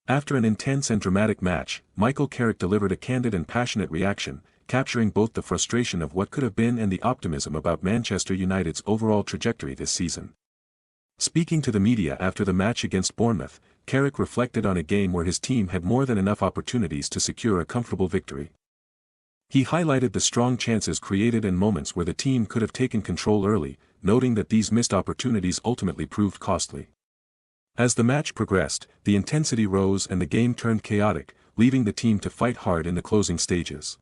After an intense and dramatic match, Michael Carrick delivered a candid and passionate reaction, capturing both the frustration of what could have been and the optimism about Manchester United's overall trajectory this season. Speaking to the media after the match against Bournemouth, Carrick reflected on a game where his team had more than enough opportunities to secure a comfortable victory. He highlighted the strong chances created and moments where the team could have taken control early, noting that these missed opportunities ultimately proved costly. As the match progressed, the intensity rose and the game turned chaotic, leaving the team to fight hard in the closing stages.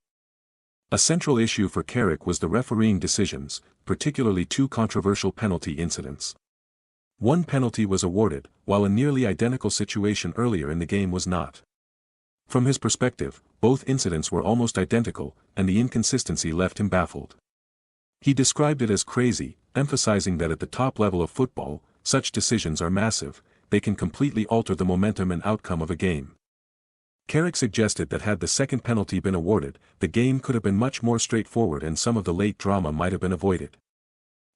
A central issue for Carrick was the refereeing decisions, particularly two controversial penalty incidents. One penalty was awarded, while a nearly identical situation earlier in the game was not. From his perspective, both incidents were almost identical, and the inconsistency left him baffled. He described it as crazy, emphasizing that at the top level of football, such decisions are massive, they can completely alter the momentum and outcome of a game. Carrick suggested that had the second penalty been awarded, the game could have been much more straightforward and some of the late drama might have been avoided.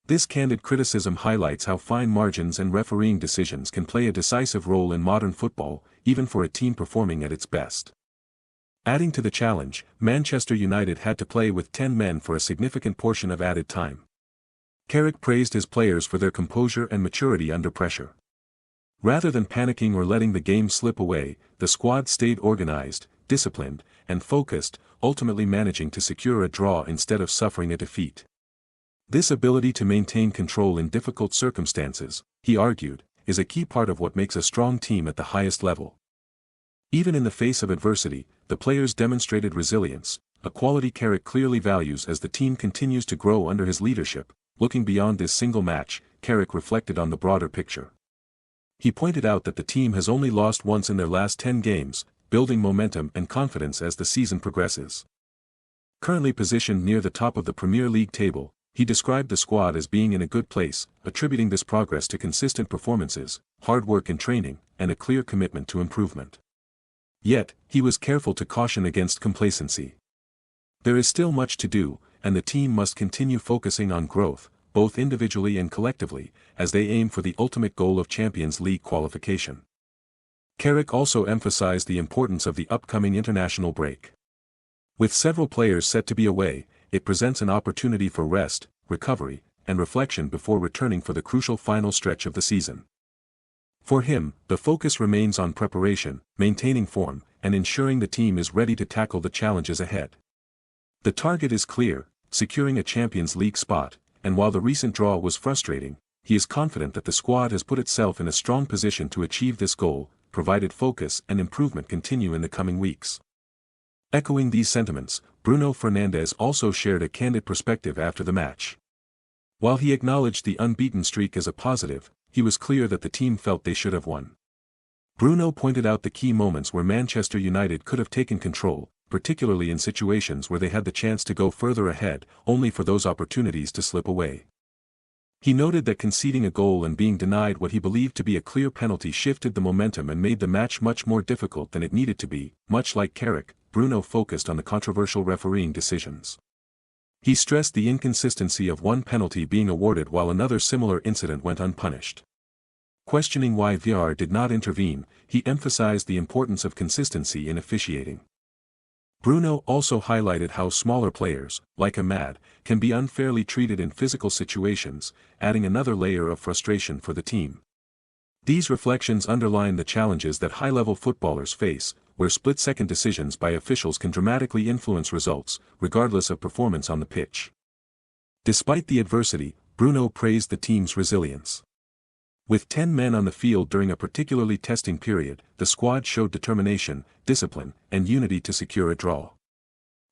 This candid criticism highlights how fine margins and refereeing decisions can play a decisive role in modern football, even for a team performing at its best. Adding to the challenge, Manchester United had to play with 10 men for a significant portion of added time. Carrick praised his players for their composure and maturity under pressure. Rather than panicking or letting the game slip away, the squad stayed organized, disciplined, and focused, ultimately managing to secure a draw instead of suffering a defeat. This ability to maintain control in difficult circumstances, he argued, is a key part of what makes a strong team at the highest level. Even in the face of adversity, the players demonstrated resilience, a quality Carrick clearly values as the team continues to grow under his leadership. Looking beyond this single match, Carrick reflected on the broader picture. He pointed out that the team has only lost once in their last 10 games, building momentum and confidence as the season progresses. Currently positioned near the top of the Premier League table, he described the squad as being in a good place, attributing this progress to consistent performances, hard work in training, and a clear commitment to improvement. Yet, he was careful to caution against complacency. There is still much to do, and the team must continue focusing on growth, both individually and collectively, as they aim for the ultimate goal of Champions League qualification. Carrick also emphasized the importance of the upcoming international break. With several players set to be away, it presents an opportunity for rest, recovery, and reflection before returning for the crucial final stretch of the season. For him, the focus remains on preparation, maintaining form, and ensuring the team is ready to tackle the challenges ahead. The target is clear, securing a Champions League spot, and while the recent draw was frustrating, he is confident that the squad has put itself in a strong position to achieve this goal, provided focus and improvement continue in the coming weeks. Echoing these sentiments, Bruno Fernandes also shared a candid perspective after the match. While he acknowledged the unbeaten streak as a positive, he was clear that the team felt they should have won. Bruno pointed out the key moments where Manchester United could have taken control, particularly in situations where they had the chance to go further ahead, only for those opportunities to slip away. He noted that conceding a goal and being denied what he believed to be a clear penalty shifted the momentum and made the match much more difficult than it needed to be. Much like Carrick, Bruno focused on the controversial refereeing decisions. He stressed the inconsistency of one penalty being awarded while another similar incident went unpunished. Questioning why VAR did not intervene, he emphasized the importance of consistency in officiating. Bruno also highlighted how smaller players, like Ahmad, can be unfairly treated in physical situations, adding another layer of frustration for the team. These reflections underline the challenges that high-level footballers face, where split-second decisions by officials can dramatically influence results, regardless of performance on the pitch. Despite the adversity, Bruno praised the team's resilience. With 10 men on the field during a particularly testing period, the squad showed determination, discipline, and unity to secure a draw.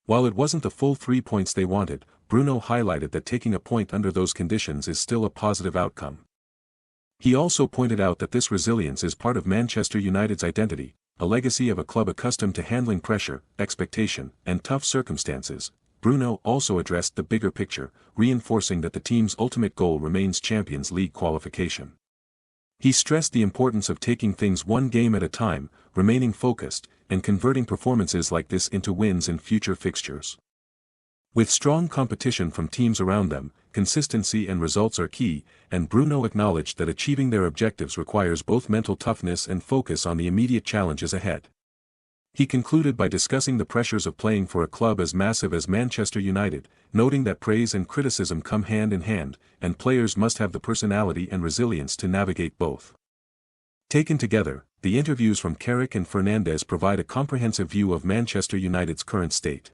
While it wasn't the full 3 points they wanted, Bruno highlighted that taking a point under those conditions is still a positive outcome. He also pointed out that this resilience is part of Manchester United's identity, a legacy of a club accustomed to handling pressure, expectation, and tough circumstances. Bruno also addressed the bigger picture, reinforcing that the team's ultimate goal remains Champions League qualification. He stressed the importance of taking things one game at a time, remaining focused, and converting performances like this into wins in future fixtures. With strong competition from teams around them, consistency and results are key, and Bruno acknowledged that achieving their objectives requires both mental toughness and focus on the immediate challenges ahead. He concluded by discussing the pressures of playing for a club as massive as Manchester United, noting that praise and criticism come hand in hand, and players must have the personality and resilience to navigate both. Taken together, the interviews from Carrick and Fernandes provide a comprehensive view of Manchester United's current state.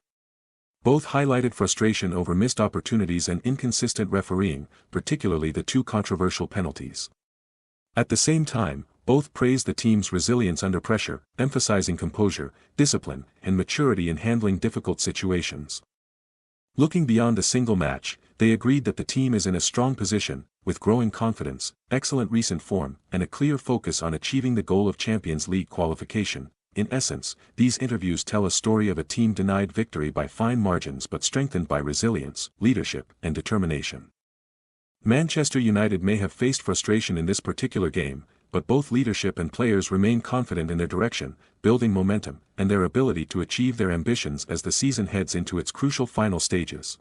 Both highlighted frustration over missed opportunities and inconsistent refereeing, particularly the two controversial penalties. At the same time, both praised the team's resilience under pressure, emphasizing composure, discipline, and maturity in handling difficult situations. Looking beyond a single match, they agreed that the team is in a strong position, with growing confidence, excellent recent form, and a clear focus on achieving the goal of Champions League qualification. In essence, these interviews tell a story of a team denied victory by fine margins but strengthened by resilience, leadership, and determination. Manchester United may have faced frustration in this particular game, but both leadership and players remain confident in their direction, building momentum, and their ability to achieve their ambitions as the season heads into its crucial final stages.